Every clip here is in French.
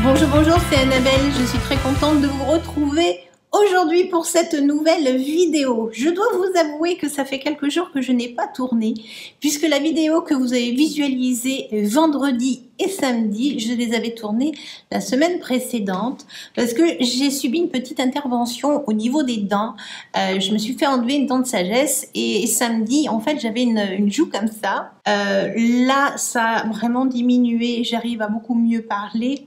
Bonjour, bonjour, c'est Annabelle, je suis très contente de vous retrouver aujourd'hui pour cette nouvelle vidéo. Je dois vous avouer que ça fait quelques jours que je n'ai pas tourné, puisque la vidéo que vous avez visualisée vendredi et samedi, je les avais tournées la semaine précédente, parce que j'ai subi une petite intervention au niveau des dents. Je me suis fait enlever une dent de sagesse, et samedi, en fait, j'avais une joue comme ça. Là, ça a vraiment diminué, j'arrive à beaucoup mieux parler.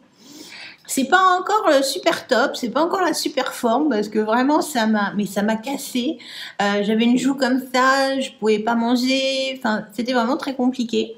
C'est pas encore super top, c'est pas encore la super forme parce que vraiment ça m'a cassé. J'avais une joue comme ça, je pouvais pas manger, enfin c'était vraiment très compliqué.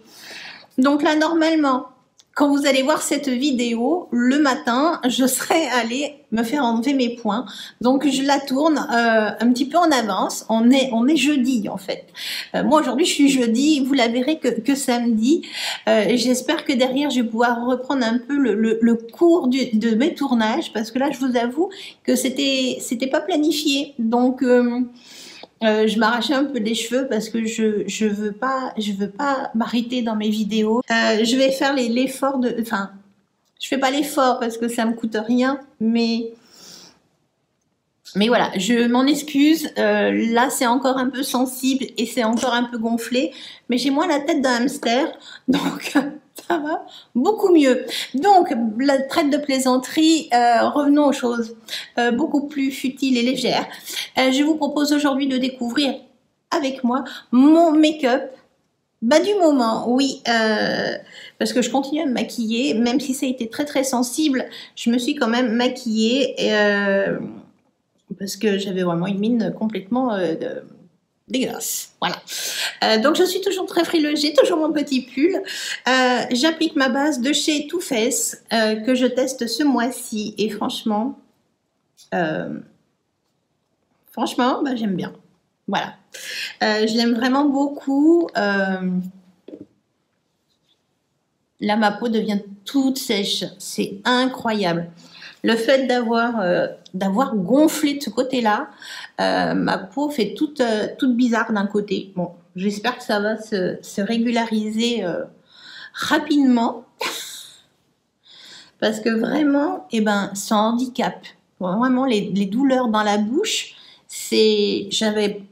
Donc là normalement, quand vous allez voir cette vidéo, le matin, je serai allée me faire enlever mes points. Donc je la tourne un petit peu en avance. On est jeudi en fait. Moi aujourd'hui je suis jeudi, vous la verrez que samedi. J'espère que derrière je vais pouvoir reprendre un peu le cours de mes tournages, parce que là je vous avoue que c'était pas planifié. Donc je m'arrachais un peu les cheveux parce que je veux pas m'arrêter dans mes vidéos. Je vais faire l'effort de, enfin, je fais pas l'effort parce que ça me coûte rien, mais voilà, je m'en excuse. Là, c'est encore un peu sensible et c'est encore un peu gonflé, mais j'ai moins la tête d'un hamster, donc ça va beaucoup mieux. Donc, la traite de plaisanterie, revenons aux choses beaucoup plus futiles et légères. Je vous propose aujourd'hui de découvrir avec moi mon make-up du moment, oui, parce que je continue à me maquiller, même si ça a été très très sensible, je me suis quand même maquillée, parce que j'avais vraiment une mine complètement dégueulasse. Voilà. Donc je suis toujours très frileuse, j'ai toujours mon petit pull. J'applique ma base de chez Too Faced que je teste ce mois-ci, et franchement, j'aime bien. Voilà. Je l'aime vraiment beaucoup. Là, ma peau devient toute sèche. C'est incroyable. Le fait d'avoir gonflé de ce côté-là, ma peau fait toute bizarre d'un côté. Bon, j'espère que ça va se régulariser rapidement. Parce que vraiment, ça handicap. Vraiment, les douleurs dans la bouche, j'avais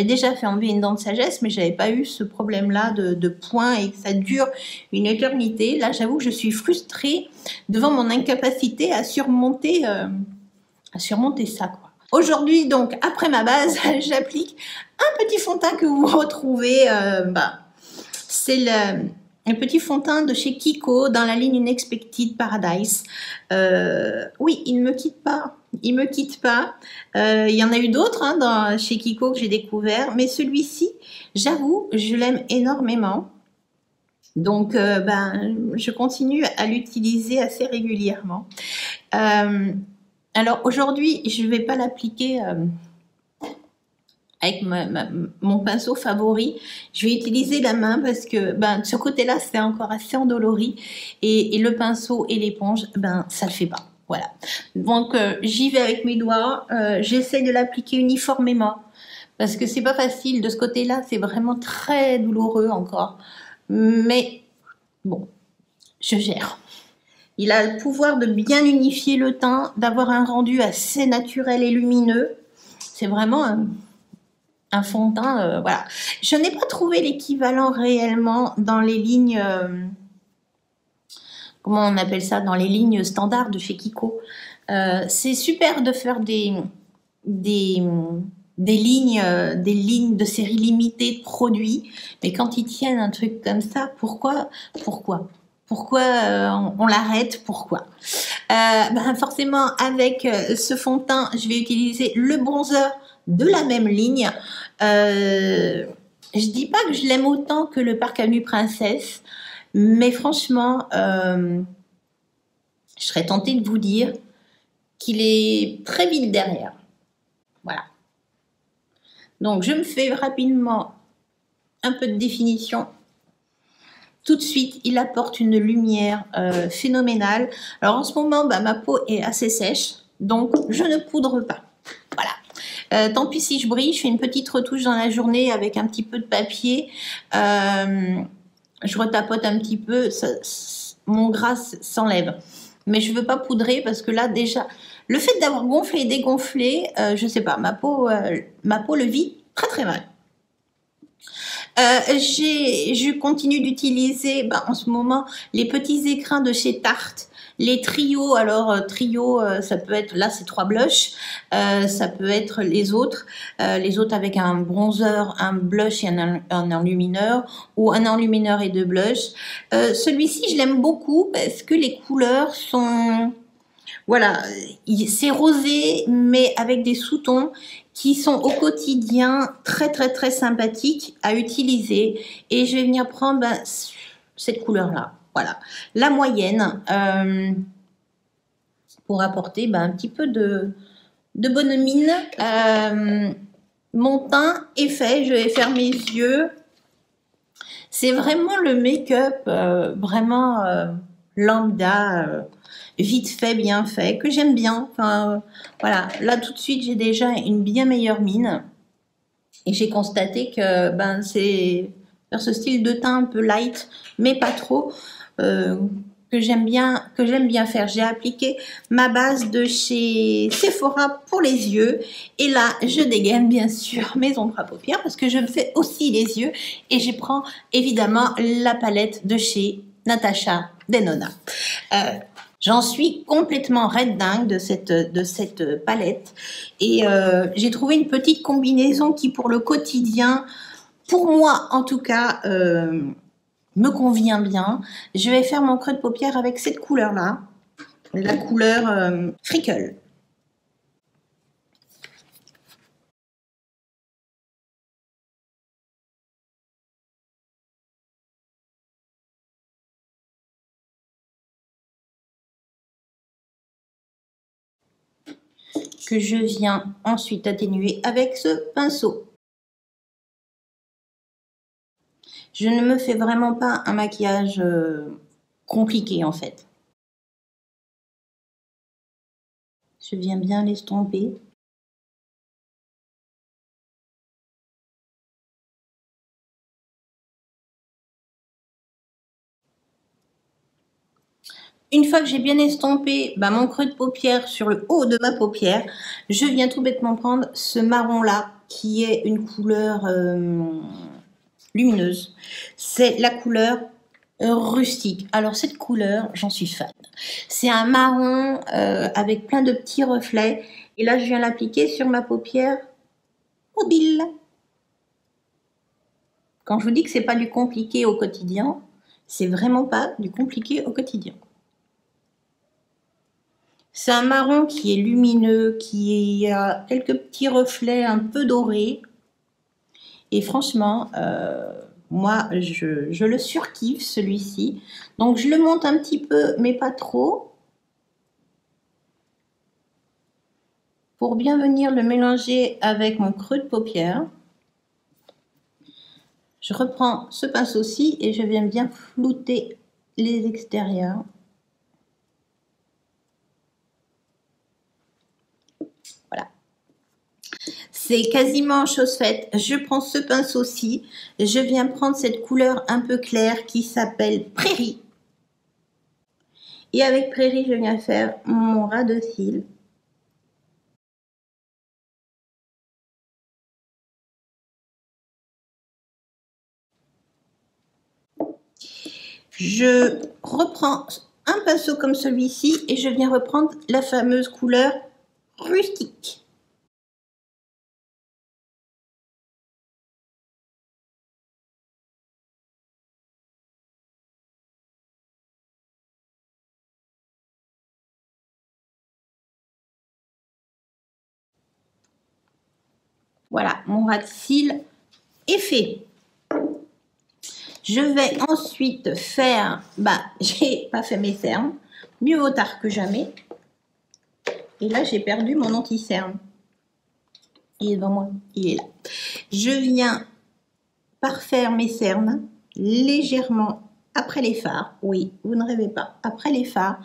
déjà fait enlever une dent de sagesse, mais j'avais pas eu ce problème-là de points et que ça dure une éternité. Là, j'avoue que je suis frustrée devant mon incapacité à surmonter ça, quoi. Aujourd'hui, donc, après ma base, j'applique un petit fond de teint que vous retrouvez. C'est le petit fond de teint de chez Kiko dans la ligne Unexpected Paradise. Oui, il ne me quitte pas. Il me quitte pas. Il y en a eu d'autres chez Kiko que j'ai découvert, mais celui-ci, j'avoue, je l'aime énormément. Donc, je continue à l'utiliser assez régulièrement. Alors aujourd'hui, je ne vais pas l'appliquer avec mon pinceau favori. Je vais utiliser la main parce que de ce côté-là, c'est encore assez endolori, et le pinceau et l'éponge, ça le fait pas. Voilà. Donc j'y vais avec mes doigts. J'essaie de l'appliquer uniformément parce que c'est pas facile de ce côté-là. C'est vraiment très douloureux encore. Mais bon, je gère. Il a le pouvoir de bien unifier le teint, d'avoir un rendu assez naturel et lumineux. C'est vraiment un fond de teint, voilà. Je n'ai pas trouvé l'équivalent réellement dans les lignes, comment on appelle ça, dans les lignes standards de chez Kiko. C'est super de faire des lignes de série limitée de produits, mais quand ils tiennent un truc comme ça, pourquoi on l'arrête? Pourquoi? Forcément, avec ce fond de teint, je vais utiliser le bronzer de la même ligne. Je dis pas que je l'aime autant que le Park Avenue Princesse, mais franchement, je serais tentée de vous dire qu'il est très vite derrière. Voilà. Donc, je me fais rapidement un peu de définition. Tout de suite, il apporte une lumière phénoménale. Alors, en ce moment, ma peau est assez sèche, donc je ne poudre pas. Voilà. Tant pis si je brille, je fais une petite retouche dans la journée avec un petit peu de papier. Je retapote un petit peu. mon gras s'enlève. Mais je veux pas poudrer parce que là déjà, le fait d'avoir gonflé et dégonflé, je sais pas, ma peau le vit très très mal. Je continue d'utiliser en ce moment les petits écrins de chez Tarte, les trios. Alors trio, ça peut être, là c'est 3 blushs, ça peut être les autres avec un bronzer, un blush et un enlumineur, ou un enlumineur et 2 blushs. Celui-ci je l'aime beaucoup parce que les couleurs sont, voilà, c'est rosé mais avec des sous-tons qui sont au quotidien très très très sympathiques à utiliser, et je vais venir prendre cette couleur là, voilà, la moyenne, pour apporter un petit peu de bonne mine. Mon teint est fait, je vais faire mes yeux. C'est vraiment le make-up vraiment lambda, vite fait, bien fait, que j'aime bien. Enfin, voilà, là tout de suite j'ai déjà une bien meilleure mine, et j'ai constaté que c'est vers ce style de teint un peu light mais pas trop, que j'aime bien faire. J'ai appliqué ma base de chez Sephora pour les yeux, et là je dégaine bien sûr mes ombres à paupières parce que je me fais aussi les yeux, et je prends évidemment la palette de chez Natasha Denona. J'en suis complètement red dingue de cette palette, et j'ai trouvé une petite combinaison qui, pour le quotidien, pour moi en tout cas, me convient bien. Je vais faire mon creux de paupière avec cette couleur-là, la couleur Freckle. Que je viens ensuite atténuer avec ce pinceau. Je ne me fais vraiment pas un maquillage compliqué en fait. Je viens bien l'estomper. Une fois que j'ai bien estompé mon creux de paupière sur le haut de ma paupière, je viens tout bêtement prendre ce marron-là, qui est une couleur lumineuse. C'est la couleur rustique. Alors cette couleur, j'en suis fan. C'est un marron avec plein de petits reflets. Et là, je viens l'appliquer sur ma paupière mobile. Quand je vous dis que c'est pas du compliqué au quotidien, c'est vraiment pas du compliqué au quotidien. C'est un marron qui est lumineux, qui a quelques petits reflets un peu dorés. Et franchement, moi, je le surkiffe celui-ci. Donc, je le monte un petit peu, mais pas trop, pour bien venir le mélanger avec mon creux de paupière. Je reprends ce pinceau-ci et je viens bien flouter les extérieurs. Voilà. C'est quasiment chose faite. Je prends ce pinceau-ci, je viens prendre cette couleur un peu claire qui s'appelle Prairie. Et avec Prairie, je viens faire mon ras de cils. Je reprends un pinceau comme celui-ci et je viens reprendre la fameuse couleur rustique. Voilà, mon ras de cils est fait. Je vais ensuite faire, j'ai pas fait mes cernes, mieux vaut tard que jamais. Et là, j'ai perdu mon anti-cerne. Il est devant moi, il est là. Je viens parfaire mes cernes légèrement après les fards. Oui, vous ne rêvez pas. Après les fards.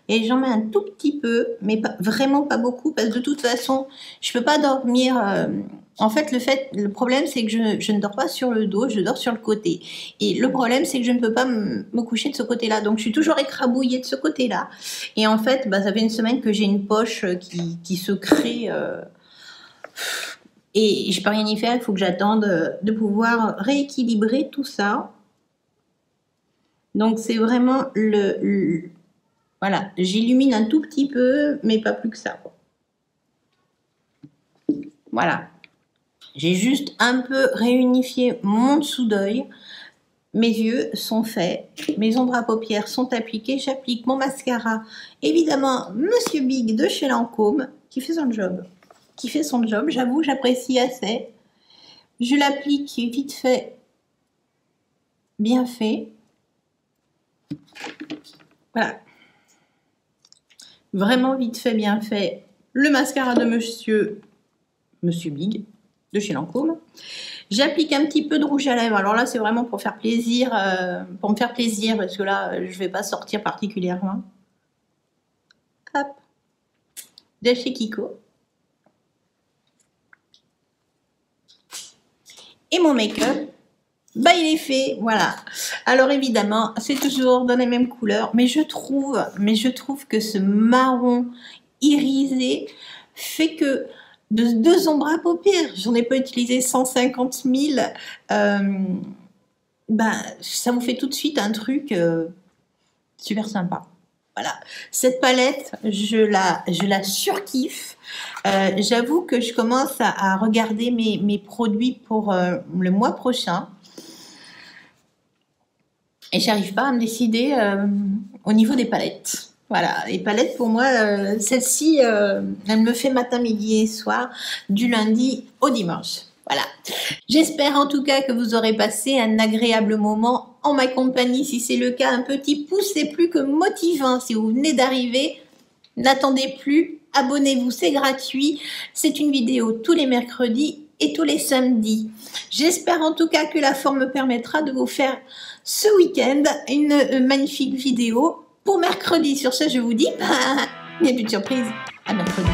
Et j'en mets un tout petit peu, mais pas, vraiment pas beaucoup, parce que de toute façon, je peux pas dormir. En fait, le problème, c'est que je ne dors pas sur le dos, je dors sur le côté. Et le problème, c'est que je ne peux pas me coucher de ce côté-là. Donc, je suis toujours écrabouillée de ce côté-là. Et en fait, bah, ça fait une semaine que j'ai une poche qui se crée. Et je peux rien y faire, il faut que j'attende de pouvoir rééquilibrer tout ça. Donc, c'est vraiment voilà, j'illumine un tout petit peu, mais pas plus que ça. Voilà. J'ai juste un peu réunifié mon dessous d'œil. Mes yeux sont faits, mes ombres à paupières sont appliquées. J'applique mon mascara. Évidemment, Monsieur Big de chez Lancôme, qui fait son job. J'avoue, j'apprécie assez. Je l'applique vite fait, bien fait. Voilà. Vraiment vite fait, bien fait. Le mascara de Monsieur Big de chez Lancôme. J'applique un petit peu de rouge à lèvres. Alors là, c'est vraiment pour faire plaisir, parce que là, je ne vais pas sortir particulièrement. Hop. De chez Kiko. Et mon make-up, bah il est fait, voilà. Alors évidemment, c'est toujours dans les mêmes couleurs, mais je trouve que ce marron irisé fait que de 2 ombres à paupières, j'en ai pas utilisé 150 000, bah, ça vous fait tout de suite un truc super sympa. Voilà, cette palette, je la surkiffe. J'avoue que je commence à regarder mes produits pour le mois prochain. Et j'arrive pas à me décider au niveau des palettes. Voilà, les palettes pour moi, celle-ci, elle me fait matin, midi et soir, du lundi au dimanche. Voilà. J'espère en tout cas que vous aurez passé un agréable moment en ma compagnie. Si c'est le cas, un petit pouce, c'est plus que motivant. Si vous venez d'arriver, n'attendez plus, abonnez-vous, c'est gratuit. C'est une vidéo tous les mercredis et tous les samedis. J'espère en tout cas que la forme me permettra de vous faire ce week-end une magnifique vidéo pour mercredi. Sur ce, je vous dis, il n'y a plus de surprise, à mercredi.